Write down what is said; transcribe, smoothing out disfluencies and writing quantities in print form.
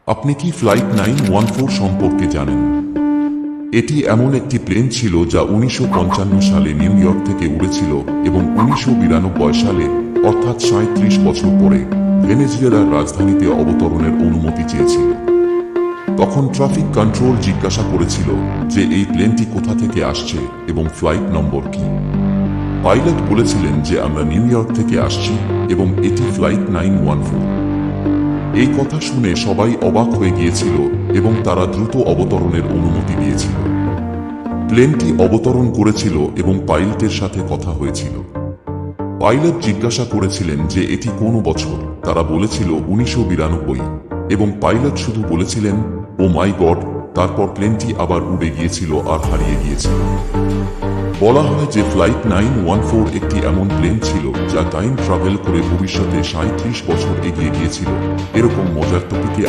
আপনি কি ফ্লাইট 914 সম্পর্কে জানেন? এটি এমন একটি প্লেন ছিল যা 1955 সালে নিউ ইয়র্ক থেকে উড়েছিল এবং 1992 সালে অর্থাৎ 37 বছর পরে ভেনেজুয়েলার রাজধানীতে অবতরণের অনুমতি চেয়েছিল। তখন ট্রাফিক কন্ট্রোল জিজ্ঞাসা করেছিল যে এই প্লেনটি কোথা থেকে আসছে এবং ফ্লাইট নম্বর কি। পাইলট বলেছিলেন যে আমরা নিউ ইয়র্ক থেকে আসছি এবং এটি ফ্লাইট 914। এই কথা শুনে সবাই অবাক হয়ে গিয়েছিল এবং তারা দ্রুত অবতরণের অনুমতি দিয়েছিল। প্লেনটি অবতরণ করেছিল এবং পাইলটের সাথে কথা হয়েছিল। পাইলট জিজ্ঞাসা করেছিলেন যে এটি কোন বছর, তারা বলেছিল 1992 এবং পাইলট শুধু বলেছিলেন ও মাই গড। তারপর প্লেনটি আবার উড়ে গিয়েছিল আর হারিয়ে গিয়েছিল। বলা হয় যে ফ্লাইট 914 একটি এমন প্লেন ছিল যা টাইম ট্রাভেল করে ভবিষ্যতে 37 বছর এগিয়ে গিয়েছিল। এরকম মজার টপিকে